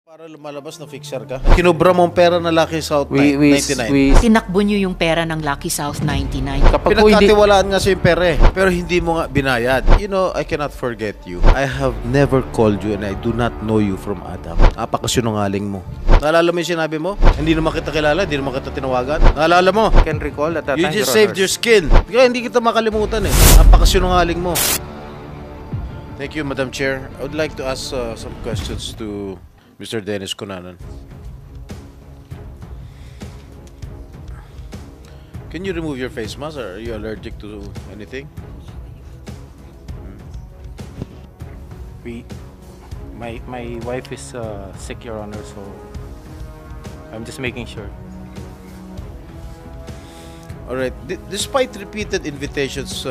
Para lumalabas na fixer ka. Kinubra mong pera na Lucky South 99. Tinakbo nyo yung pera ng Lucky South 99. Pinagkatiwalaan nga sa yung pera eh. Pero hindi mo nga binayad. You know, I cannot forget you. I have never called you and I do not know you from Adam. Napakasinungaling mo. Naalala mo yung sinabi mo? Hindi naman kita kilala, hindi naman kita tinawagan. Naalala mo? I can recall at that You time, just Your saved Honors. your skin. Kaya hindi kita makalimutan eh. Napakasinungaling mo. Thank you, Madam Chair. I would like to ask some questions to Mr. Dennis Cunanan. Can you remove your face mask? Or are you allergic to anything? My wife is sick, Your Honor, so I'm just making sure. Alright. Despite repeated invitations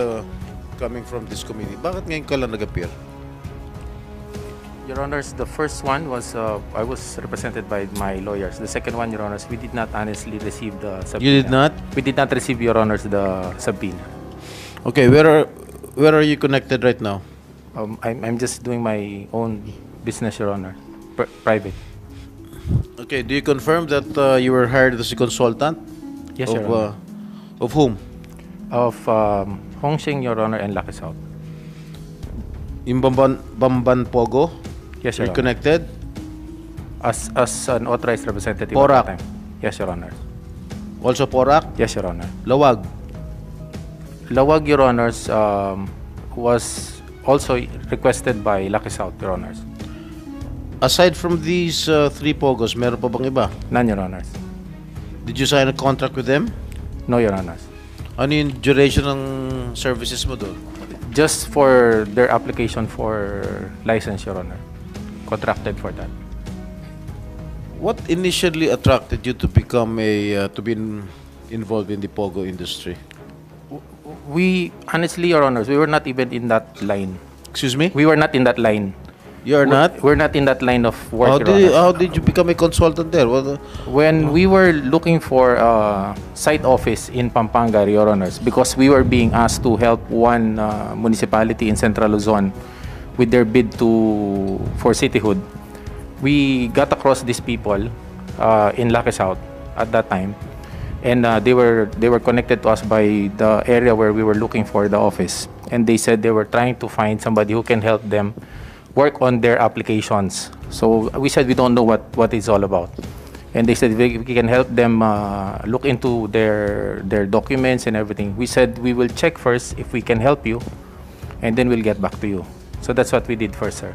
coming from this committee, bakit ngayon ka lang nag-appear? Your Honors, the first one was I was represented by my lawyers. The second one, Your Honors, we did not honestly receive the subpoena. You did not? We did not receive, Your Honors, the subpoena. Okay, where are you connected right now? I'm just doing my own business, Your Honor, private. Okay, do you confirm that you were hired as a consultant? Yes, Your Honor. Of whom? Of Hongxing, Your Honor, and Lucky South. Yung Bamban Pogo? Yes, You're Your Honor. connected? As an authorized representative Porac. at that time. Yes, Your Honor. Also Porac? Yes, Your Honor. Lawag? Lawag, Your Honors, was also requested by Lucky South, Your Honors. Aside from these three Pogos, meron pa bang iba? None, Your Honors. Did you sign a contract with them? No, Your Honors. Ano yung duration ng services mo doon? Just for their application for license, Your Honor. Contracted for that. What initially attracted you to become to be involved in the Pogo industry? We, honestly, Your Honors, we were not even in that line. Excuse me? We were not in that line. You are not? We're not in that line of work, Your Honors. How did you become a consultant there? When we were looking for a site office in Pampanga, Your Honors, because we were being asked to help one municipality in Central Luzon with their bid for cityhood, we got across these people in Lucky South at that time, and they were connected to us by the area where we were looking for the office, and they said they were trying to find somebody who can help them work on their applications. So we said we don't know what it's all about, and they said we can help them look into their documents and everything. We said we will check first if we can help you, and then we'll get back to you. So that's what we did first, sir.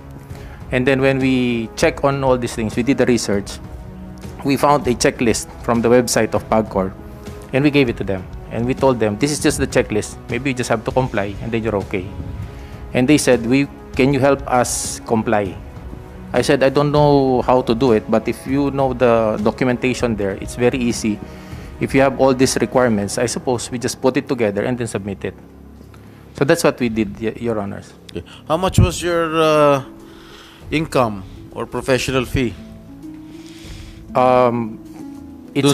And then when we check on all these things, we did the research. We found a checklist from the website of PAGCOR, and we gave it to them. And we told them, this is just the checklist. Maybe you just have to comply, and then you're okay. And they said, can you help us comply? I said, I don't know how to do it, but if you know the documentation there, it's very easy. If you have all these requirements, I suppose we just put it together and then submit it. So that's what we did, Your Honors. Okay. How much was your income or professional fee? Doon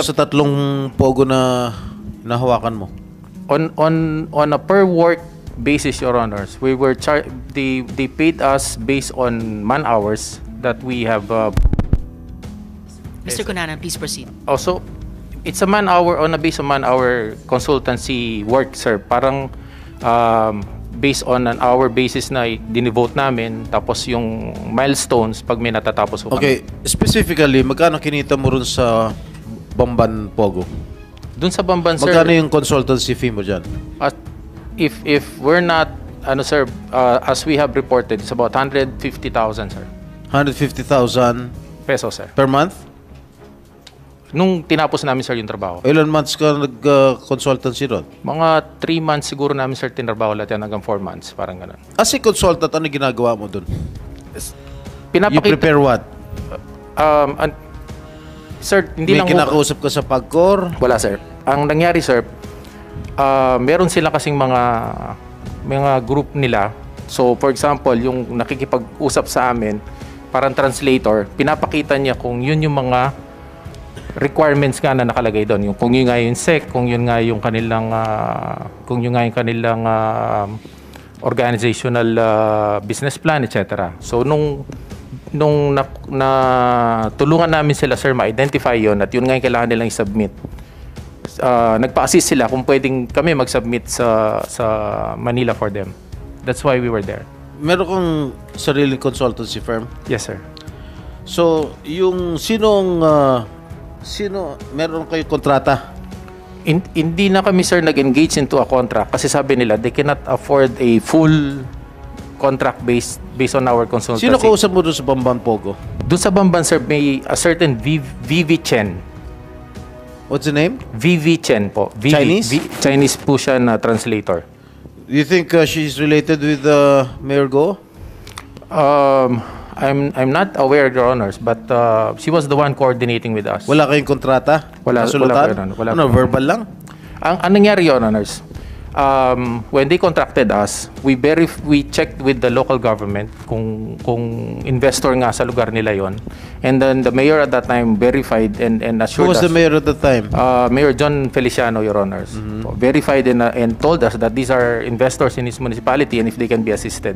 sa tatlong Pogo na nahawakan mo? On a per work basis, Your Honors, we were they paid us based on man hours that we have. Mr. Cunanan, please proceed. Also, it's a man hour on a base of man hour consultancy work, sir. Parang based on an hour basis na dinivote namin, tapos yung milestones pag may natatapos ko. Okay, specifically, magkano kinita mo rin sa Bamban Pogo? Dun sa Bamban, sir. Magkano yung consultancy fee mo dyan? If we're not, sir, as we have reported, it's about 150,000, sir. 150,000 Pesos, sir. per month? Nung tinapos namin, sir, yung trabaho. Ilan months ka nag-consultancy ron? Mga 3 months siguro namin, sir, tinrabaho lahat yan hanggang 4 months. Parang ganun. As a consultant, ano ginagawa mo dun? You Pinapakita, prepare what? sir, hindi May lang kinakausap ka sa PAGCOR? Wala, sir. Ang nangyari, sir, meron sila kasing mga group nila. So, for example, yung nakikipag-usap sa amin, parang translator, pinapakita niya kung yun yung mga requirements nga na nakalagay doon. Kung yun nga yung SEC, kung yun nga yung kanilang organizational business plan, etc. So, nung tulungan namin sila, sir, ma-identify yon at yun nga yung kailangan nilang i-submit. Nagpa-assist sila kung pwedeng kami mag-submit sa Manila for them. That's why we were there. Meron kang sariling consultancy firm? Yes, sir. So, yung sino meron kayo kontrata? Hindi na kami, sir, nag-engage into a contract kasi sabi nila they cannot afford a full contract based on our consultancy. Sino kausap mo doon sa Bamban Pogo? Doon sa Bamban, sir, may a certain VV Chen. What's the name? VV Chen po. Chinese? Chinese po siya na translator. You think she's related with Mayor Go? I'm not aware, Your Honors, but she was the one coordinating with us. Wala kayong kontrata? Wala, Kasulutan? wala. Ano, verbal lang? Ang nangyari, Your Honors, when they contracted us, we checked with the local government kung investor nga sa lugar nila yon, and then the mayor at that time verified and assured us. Who was the mayor at the time? Mayor John Feliciano, Your Honors, verified and told us that these are investors in his municipality and if they can be assisted.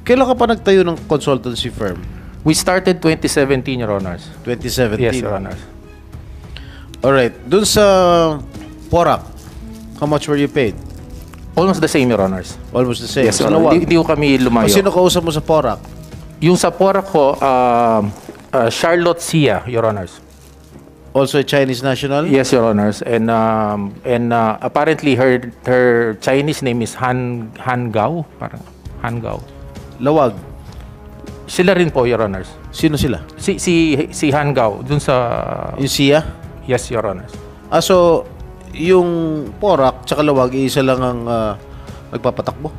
Kailan ka pa nagtayo ng consultancy firm? We started 2017, Your Honors. 2017? Yes, Your Honors. Alright. Doon sa Porac, how much were you paid? Almost the same, Your Honors. Almost the same. Yes, Sa Your Honor. Lawag? Hindi ko kami lumayo. Sino kausap mo sa Porac? Yung sa Porac ko, Charlotte Sia, Your Honors. Also a Chinese national? Yes, Your Honors. And apparently her Chinese name is Han Gao. Parang Han Gao. Lawag? Sila rin po, Your Honors. Sino sila? Si Han Gao, dun sa... Yung Sia? Yes, Your Honors. So, yung Porac tsaka Lawag, isa lang ang nagpapatakbo?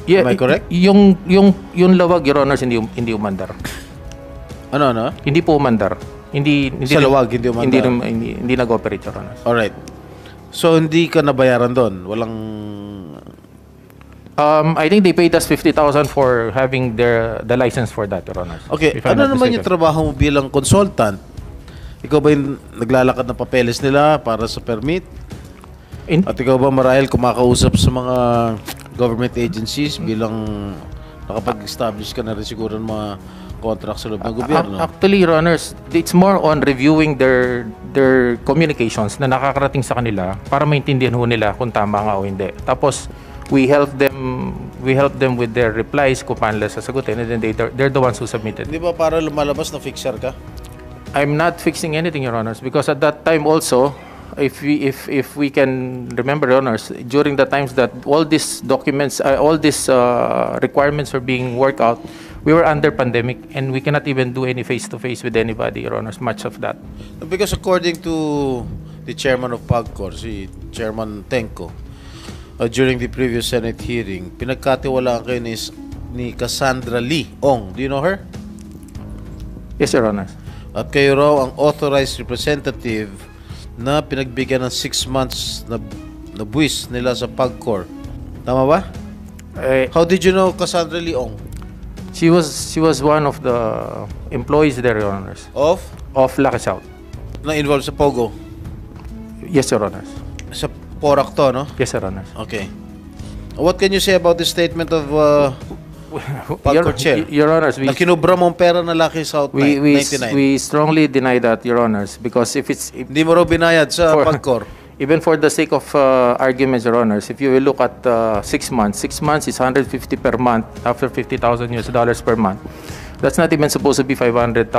Yeah, Am I correct? Yung Lawag, Your Honors, hindi umandar. Ano? Hindi po umandar. Hindi Sa Lawag, hindi umandar? Hindi nag-operate, Your Honors. Alright. So, hindi ka nabayaran doon? Walang... I think they paid us 50,000 for having the license for that, Your Honors. Okay, ano naman yung trabaho mo bilang consultant? Ikaw ba yung naglalakad ng papeles nila para sa permit? At ikaw ba marahil kumakausap sa mga government agencies bilang nakapag-establish ka na rin siguro ng mga contract sa loob ng gobyerno? Actually, Your Honors, it's more on reviewing their communications na nakakarating sa kanila para maintindihan ho nila kung tama nga o hindi. Tapos, we help them with their replies kung paano nila sasagutin, and then they're the ones who submitted. Di ba para lumalabas na fixer ka? I'm not fixing anything, Your Honors, because at that time also, if we can remember, Your Honors, during the times that all these documents, all these requirements were being worked out, we were under pandemic and we cannot even do any face-to-face with anybody, Your Honors, much of that. Because according to the chairman of PAGCOR, si Chairman Tenko, during the previous Senate hearing, pinagkatiwalaan kayo ni Cassandra Lee Ong. Do you know her? Yes, Your Honor. At kayo raw ang authorized representative na pinagbigyan ng 6 months na buwis nila sa PAGCOR. Tama ba? How did you know Cassandra Lee Ong? She was one of the employees there, Your Honor. Of Lucky South. Na involved sa Pogo? Yes, Your Honor. Sa Porac to, no? Yes, Your Honor. Okay. What can you say about the statement of PAGCOR chair? Your Honor, na kinubra mong pera na Lucky South 99? We strongly deny that, Your Honors, because if hindi mo raw binayad sa PAGCOR. Even for the sake of arguments, Your Honors, if you will look at 6 months, 6 months is 150 per month after $50,000 per month. That's not even supposed to be $500,000.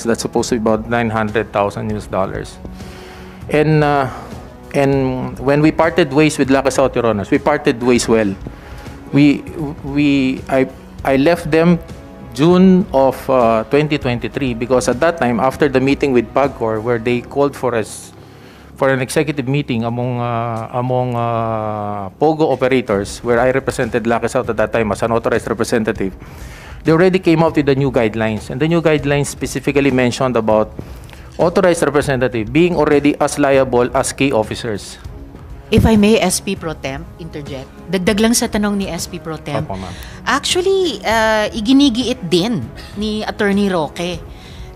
That's supposed to be about $900,000. And when we parted ways with Lucky South, Your Honors, we parted ways well. I left them June of 2023 because at that time, after the meeting with PAGCOR, where they called for an executive meeting among Pogo operators, where I represented Lucky South at that time as an authorized representative, they already came out with the new guidelines. And the new guidelines specifically mentioned about authorized representative being already as liable as key officers. If I may, SP Pro Temp, interject. Dagdag lang sa tanong ni SP Pro Temp. Opo, ma'am. Actually, iginigiit din ni Attorney Roque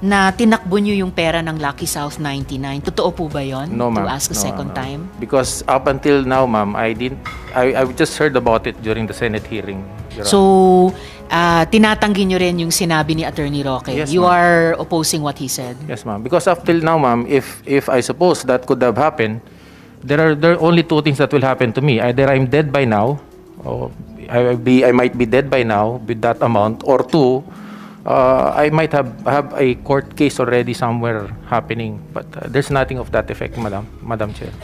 na tinakbo nyo yung pera ng Lucky South 99. Totoo po ba yun? No, ma'am. To ask a second time? Because up until now, ma'am, I just heard about it during the Senate hearing. So, tinatanggi nyo rin yung sinabi ni Attorney Roque. Yes, You ma'am. are opposing what he said. Yes, ma'am. Because up till now, ma'am, if I suppose that could have happened, there are only two things that will happen to me. Either I'm dead by now, or I might be dead by now with that amount, or two, I might have a court case already somewhere happening. But there's nothing of that effect, Madam Chair.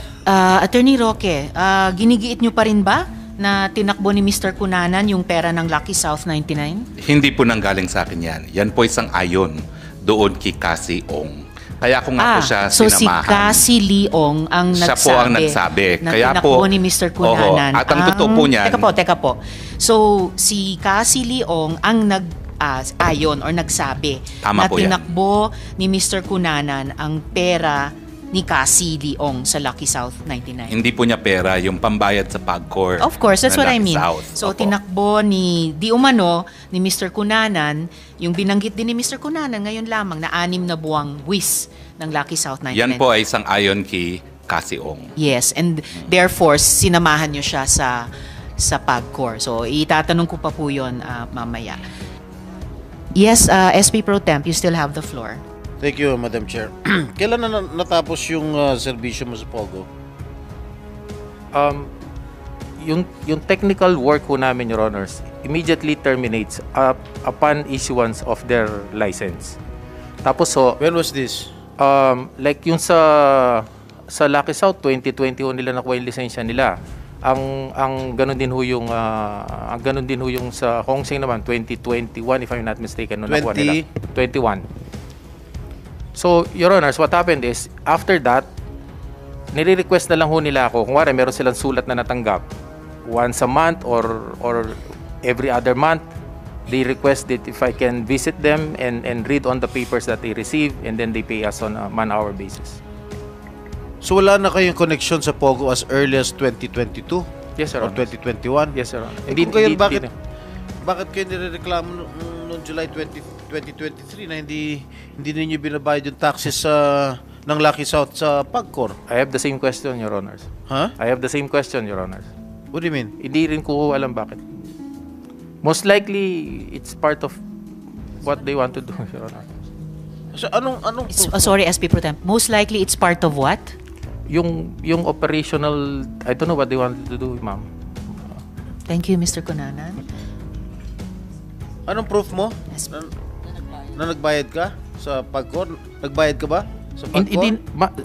Attorney Roque, ginigiit nyo pa rin ba na tinakbo ni Mr. Cunanan yung pera ng Lucky South 99? Hindi po nanggaling sa akin yan. Yan po isang ayon doon kay Cassie Ong. Kaya ko nga po siya so sinamahan. si Cassie Leong ang Siya nagsabi, po ang nagsabi. na Kaya tinakbo po, ni Mr. Cunanan. At ang totoo po niyan, Teka po. So, si Cassie Leong ang ayon or nagsabi Tama na po yan. tinakbo ni Mr. Cunanan ang pera ni Cassie Leong sa Lucky South 99. hindi po niya pera yung pambayad sa PAGCOR. Of course, that's ng what I Lucky mean. South. So, Opo. tinakbo ni Mr. Cunanan, yung binanggit din ni Mr. Cunanan ngayon lamang na 6 na buwang WIS ng Lucky South 99. Yan po ay isang ayon kay Cassie Ong. Yes, and therefore, sinamahan nyo siya sa PAGCOR. So, itatanong ko pa po yun mamaya. Yes, SP Pro Temp, you still have the floor. Thank you, Madam Chair. Kailan na natapos yung serbisyo mo sa Pogo? Yung technical work po namin, Your Honors, immediately terminates upon issuance of their license. Tapos so, When was this? like yung sa Lucky South 2021 nila nakuha yung lisensya nila. Ang ganun din ho yung sa Hong Seng naman 2021 if I'm not mistaken no nakuha nila 21. So, Your Honors, what happened is after that nire-request na lang ho nila ako kung wala meron silang sulat na natanggap once a month or every other month. They request that if I can visit them and read on the papers that they receive, and then they pay us on a man-hour basis. So wala na kayong connection sa Pogo as early as 2022? Yes, Your Or Honor. 2021? Yes, Your Honor. Kung kayo, bakit kayo nirereklamo noong July 2023 na hindi ninyo binabayad yung taxes ng Lucky South sa PAGCOR? I have the same question, Your Honors. Huh? I have the same question, Your Honors. What do you mean? Hindi rin ko alam bakit. Most likely, it's part of what they want to do, Your Honor. So anong Sorry, SP Pro Temp. Most likely, it's part of what? Yung operational, I don't know what they wanted to do, ma'am. Thank you, Mr. Cunanan. anong proof mo? Yes. Na nagbayad ka sa PAGCOR? Nagbayad ka ba sa PAGCOR?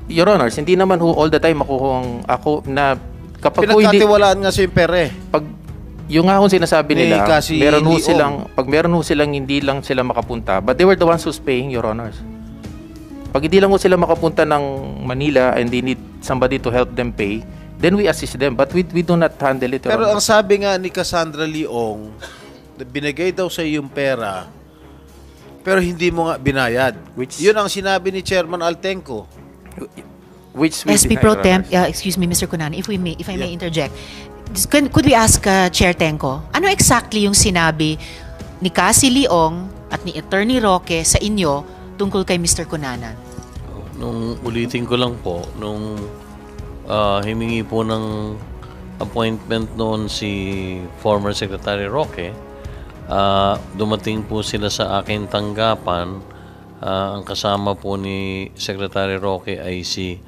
Your Honors, hindi naman ho all the time ako na kapag po hindi Pinagkatiwalaan nga sa yung pera eh. pag yung nga kung sinasabi Ni nila, Cassie meron ho Leong. silang hindi lang sila makapunta, but they were the ones who's paying, Your Honors. Pag hindi lang ho sila makapunta ng Manila and they need somebody to help them pay, then we assist them, but we do not handle it, Your Pero ang Honors. sabi nga ni Cassandra Leong, na binigay daw sa yung pera, pero hindi mo nga binayad. Yun ang sinabi ni Chairman Altenco. Which we SP deny, Pro Your Temp, Honors. excuse me, Mr. Cunanan, if I may interject. Could we ask Chair Tenco, ano exactly yung sinabi ni Cassie Leong at ni Attorney Roque sa inyo tungkol kay Mr. Cunanan? Nung ulitin ko lang po, nung himingi po ng appointment noon si former Secretary Roque, dumating po sila sa aking tanggapan. Ang kasama po ni Secretary Roque ay si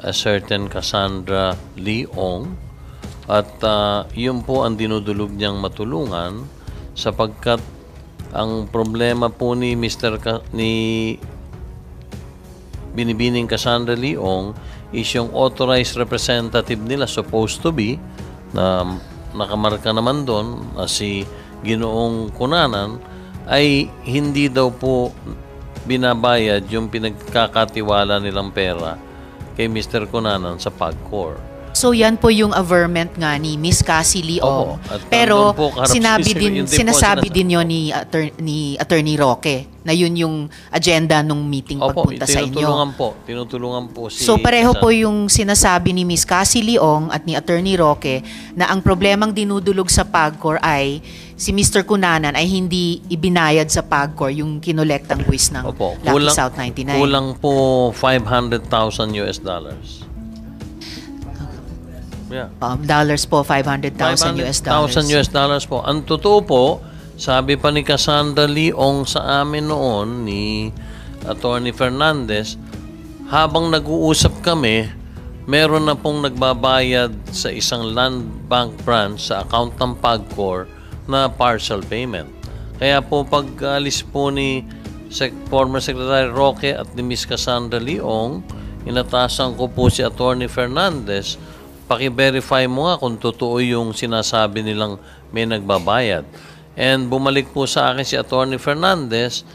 a certain Cassandra Leong. At yun po ang dinudulog niyang matulungan sapagkat ang problema po ni Binibining Cassandra Leong is yung authorized representative nila supposed to be na nakamarka naman doon si Ginoong Cunanan ay hindi daw po binabayad yung pinagkakatiwala nilang pera kay Mr. Cunanan sa PAGCOR. So yan po yung averment nga ni Miss Cassie Leong. Opo. At Pero nandun po kaharap yun din po sinasabi sinasabi. din yon ni Attorney Roque na yun yung agenda nung meeting Opo, pagpunta sa inyo. tinutulungan po si So pareho po Cassandra. yung sinasabi ni Miss Cassie Leong at ni Attorney Roque na ang problemang dinudulog sa PAGCOR ay si Mr. Cunanan ay hindi ibinayad sa PAGCOR yung kinolektang buwis ng Opo, Lucky South 99. Kulang po $500,000. Yeah. Dollars po, $500,000 US dollars. $500,000 po. Ang totoo po, Sabi pa ni Cassandra Leong sa amin noon ni Attorney Fernandez, habang nag-uusap kami, meron na pong nagbabayad sa isang land bank branch sa account ng PAGCOR na partial payment. Kaya po pag-alis po ni former Secretary Roque at ni Ms. Cassandra Leong, inatasan ko po si Attorney Fernandez, paki-verify mo nga kung totoo yung sinasabi nilang may nagbabayad. And bumalik po sa akin si Attorney Fernandez,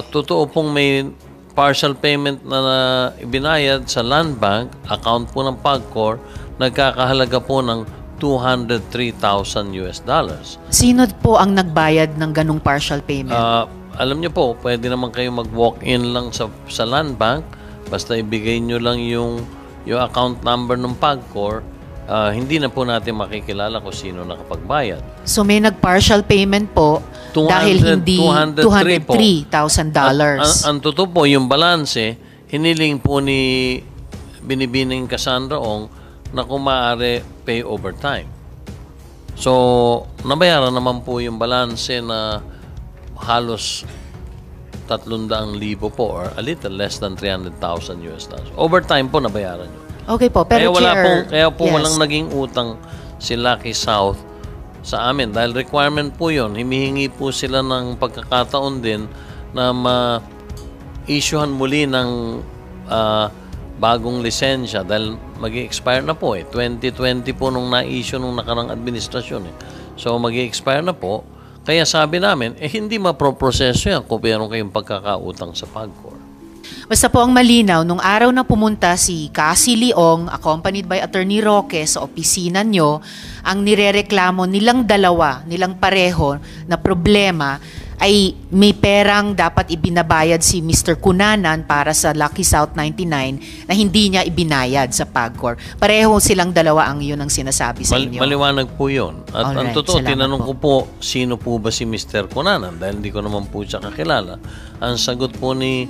totoo pong may partial payment na ibinayad sa land bank, account po ng PAGCOR, nagkakahalaga po ng $203,000. Sino po ang nagbayad ng ganung partial payment? Alam niyo po, pwede naman kayo mag-walk-in lang sa land bank, basta ibigay niyo lang yung account number ng PAGCOR, hindi na po natin makikilala kung sino nakapagbayad. So may nag-partial payment po dahil hindi $203,000. Ang totoo po, yung balanse, hiniling po ni Binibining Cassandra Ong na kung maaari pay overtime. So, nabayaran naman po yung balanse na halos 300,000 po or a little less than $300,000. Overtime po nabayaran nyo. Okay po, pero kaya po walang naging utang si Lucky South sa amin dahil requirement po yun. Himihingi po sila ng pagkakataon din na ma-issuehan muli ng bagong lisensya dahil mag-i-expire na po 2020 po nung na-issue nung nakarang administrasyon So mag-i-expire na po. Kaya sabi namin, hindi maproproseso yan kung meron kayong pagkakautang sa PAGCOR. Basta po ang malinaw, nung araw na pumunta si Cassie Leong, accompanied by Attorney Roque sa opisina nyo, ang nirereklamo nilang dalawa, nilang pareho na problema ay may perang dapat ibinabayad si Mr. Cunanan para sa Lucky South 99 na hindi niya ibinayad sa PAGCOR. Pareho silang dalawa ang yun ang sinasabi sa inyo. Maliwanag po yun. At ang Alright, totoo, tinanong po. ko po, sino po ba si Mr. Cunanan? Dahil hindi ko naman po siya kakilala. Ang sagot po ni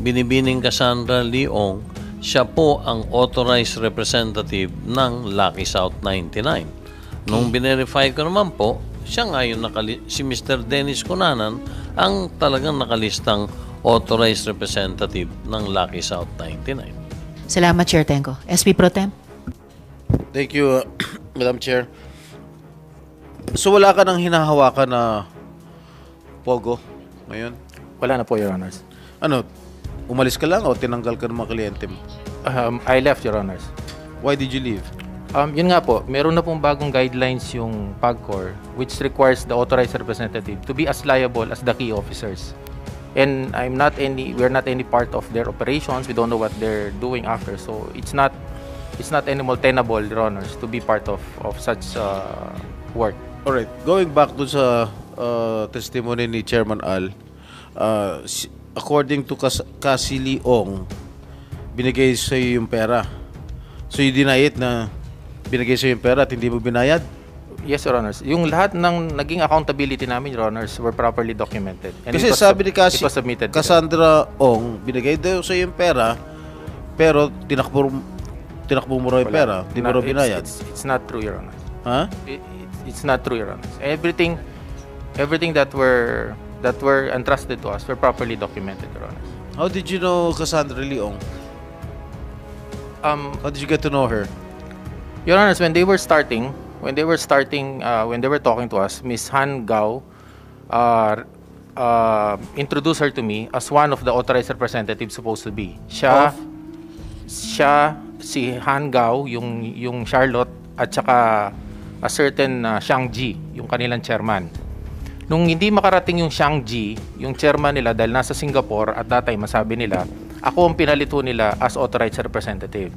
Binibining Cassandra Leong, siya po ang authorized representative ng Lucky South 99. Nung binerify ko naman po, siya nga yung si Mr. Dennis Cunanan ang talagang nakalistang authorized representative ng Lucky South 99. Salamat, Chair Tenko. SP Pro Tem? Thank you, Madam Chair. So wala ka nang hinahawakan na pogo ngayon? Wala na po, Your Honors. Ano, umalis ka lang o tinanggal ka ng mga kliyente mo? I left, Your Honors. Why did you leave? Yun nga po, meron na pong bagong guidelines yung PAGCOR which requires the authorized representative to be as liable as the key officers. And we're not any part of their operations. We don't know what they're doing after. So it's not anymore tenable, Your Honors, to be part of such work. Alright, going back to sa testimony ni Chairman Al, according to Cassie Leong, binigay sa'yo yung pera. So you deny it na binigay sa'yo yung pera at hindi mo binayad? Yes, Your Honors. Yung lahat ng naging accountability namin, Your Honors, were properly documented. And Kasi sabi ni it was submitted. Cassandra Ong, binigay daw sa'yo yung pera, pero tinakbo mo raw yung pera, hindi mo raw binayad. It's not true, Your Honors. Ha? It's not true, Your Honors. Everything that were entrusted to us were properly documented, Your Honors. How did you know Cassandra Leong? How did you get to know her? Your Honors, when they were talking to us, Miss Han Gao introduced her to me as one of the authorized representatives supposed to be. Siya, si Han Gao, yung Charlotte, at saka a certain Xiang Ji, yung kanilang chairman. Nung hindi makarating yung Xiang Ji, yung chairman nila, dahil nasa Singapore, at that time, masabi nila, ako ang pinalito nila as authorized representative.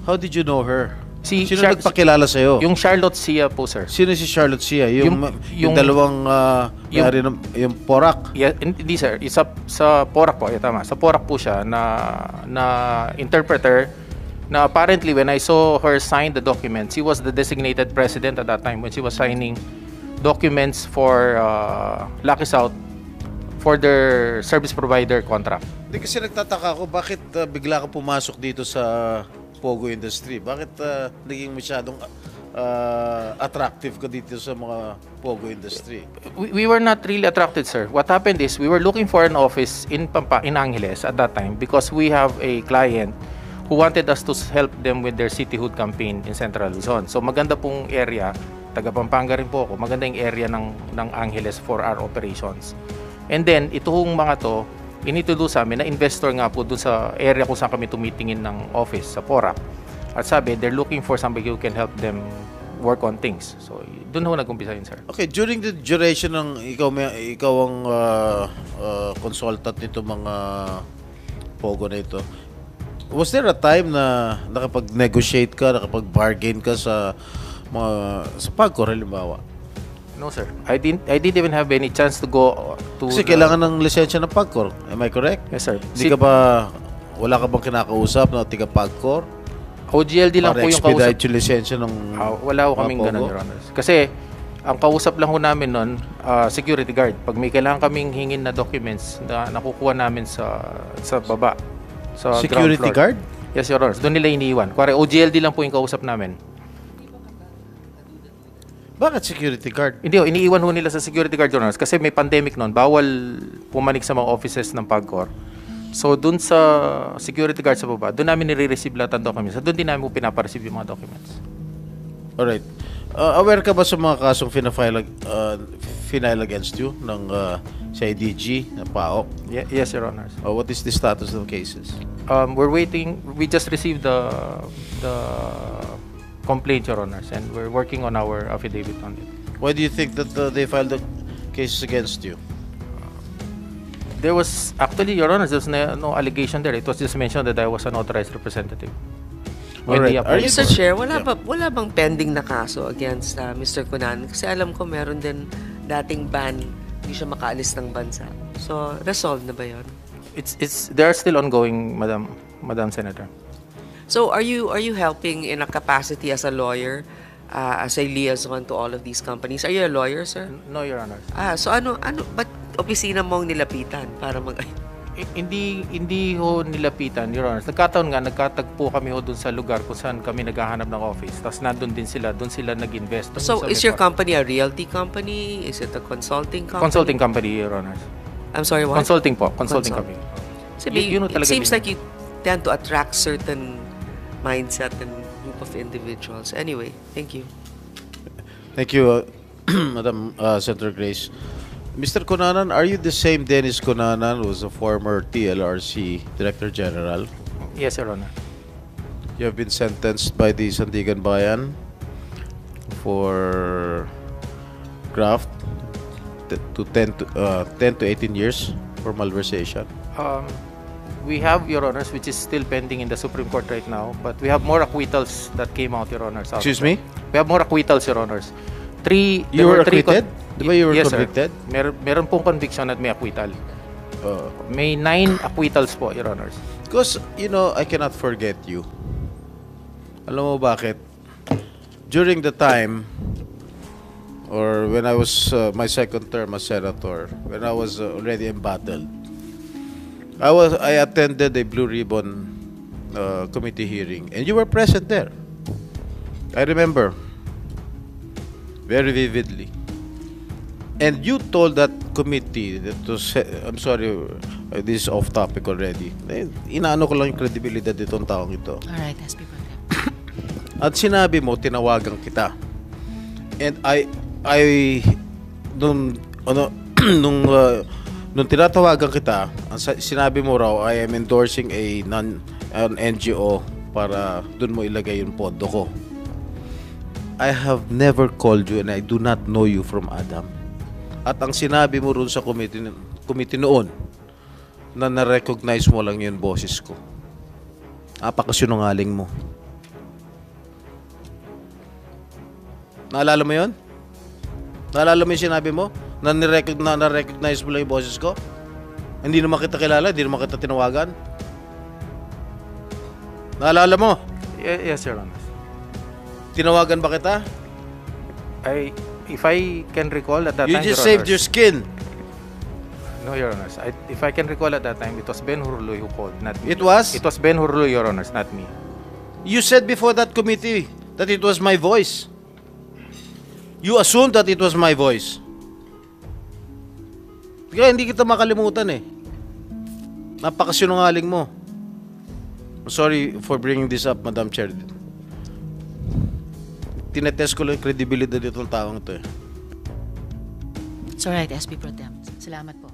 How did you know her? Sino Char- nagpakilala sa'yo? Yung Charlotte Sia po, sir. Sino si Charlotte Sia? Yung yung- dalawang yung Porak? Yeah, hindi sir. Sa Porac po. Tama. Sa Porac po siya na interpreter na apparently when I saw her sign the documents, she was the designated president at that time when she was signing documents for Lucky South for their service provider contract. Hindi kasi nagtataka ako, bakit bigla ka pumasok dito sa Pogo industry? Bakit naging masyadong attractive ka dito sa mga Pogo industry. We were not really attracted, sir. What happened is we were looking for an office in Angeles at that time because we have a client who wanted us to help them with their cityhood campaign in Central Luzon. So maganda pong area, taga Pampanga rin po ako, maganda yung area ng Angeles for our operations. And then, itong mga to, inintroduce sa amin na investor nga po dun sa area kung saan kami tumitingin ng office, sa Porac. At sabi, they're looking for somebody who can help them work on things. So, dun ho nag-umpisa yun, sir. Okay, during the duration ng ikaw ang consultant nito mga Pogo na ito, was there a time na nakapag-negotiate ka, nakapag-bargain ka sa Pagcor, halimbawa? No, sir. I didn't even have any chance to go to... Kasi kailangan ng lisensya ng Pagcor. Am I correct? Yes, sir. Wala ka bang kinakausap na tiga Pagcor? OGLD lang po yung kausap. Para expedite yung lisensya ng wala ko kaming ganun, Your Honors. Kasi, ang kausap lang ho namin nun, security guard. Pag may kailangan kaming hingin na documents na nakukuha namin sa baba. Sa security ground floor. guard? Yes, Your Honors. Doon nila iniiwan. Kuwari, OGLD lang po yung kausap namin. Bakit security guard? Hindi, iniiwan ho nila sa security guard, Your Honors, kasi may pandemic noon, bawal pumanik sa mga offices ng Pagcor. So, dun sa security guard sa baba, dun namin nire-receive lahat ng documents. Dun din namin po pinapareceive yung mga documents. Alright. Aware ka ba sa mga kasong final against you ng CIDG, ng PAOK? Yes, Your Honors. What is the status of cases? We're waiting. We just received the complaint, Your Honors, and we're working on our affidavit on it. Why do you think that they filed the cases against you? There was actually, Your Honors, there's no allegation there. It was just mentioned that I was an authorized representative. Alright. Mr. Chair, wala bang pending na kaso against Mr. Cunanan? Kasi alam ko meron din dating ban, hindi siya makaalis ng bansa. So, resolved na ba yun? They're still ongoing, Madam Senator. So, are you helping in a capacity as a lawyer, as a liaison to all of these companies? Are you a lawyer, sir? No, Your Honor. So ba't opisina mong nilapitan para Hindi ho nilapitan, Your Honor. Nagkatagpo kami ho dun sa lugar kung saan kami naghahanap ng office. Tapos nandun din sila, dun sila nag-invest. So, is your company a realty company? Is it a consulting company? Consulting company, Your Honor. I'm sorry, what? Consulting po. Consulting company. It seems like you tend to attract certain mindset and group of individuals. Anyway, thank you. Thank you, Madam Senator Grace. Mr. Cunanan, are you the same Dennis Cunanan who was a former TLRC Director General? Yes, Your Honor. You have been sentenced by the Sandigan Bayan for graft to 10 to 18 years for malversation. We have, Your Honors, which is still pending in the Supreme Court right now, but we have more acquittals that came out, Your Honors. Excuse me? We have more acquittals, Your Honors. You were acquitted? Di ba you were yes, convicted? Sir. Meron pong conviction at may acquittal. May 9 acquittals po, Your Honors. Because, I cannot forget you. Alam mo bakit? During the time, or when I was my second term as senator, when I was already embattled, I attended a Blue Ribbon committee hearing, and you were present there. I remember very vividly. And you told that committee that I'm sorry, this is off topic already. Inaano ko lang yung credibility nitong taong ito. Alright, SP Pro Tem. At sinabi mo, tinawagan kita. And nung tinatawagan kita, sinabi mo raw, I am endorsing an NGO para dun mo ilagay yung pondo ko. I have never called you and I do not know you from Adam. At ang sinabi mo ron sa committee noon, na na-recognize mo lang yung boses ko. Apakasinungaling mo. Naalala mo yun? Naalala mo yung sinabi mo? Na na-recognize mo lang yung boses ko? Hindi naman kita kilala, hindi naman kita tinawagan? Naalala mo? Yes, Your Honor. Tinawagan ba kita? If I can recall at that You time, just Your saved Honors. your skin. No, Your Honors. If I can recall at that time, it was Ben Hurluy who called, not me. It was? It was Ben Hurluy, Your Honors, not me. You said before that committee that it was my voice. You assumed that it was my voice. Kaya hindi kita makalimutan eh. Napakasinungaling mo. I'm sorry for bringing this up, Madam Chair. Tinetest ko lang yung credibility nitong taong ito eh. It's alright, SP Pro Tem. Salamat po.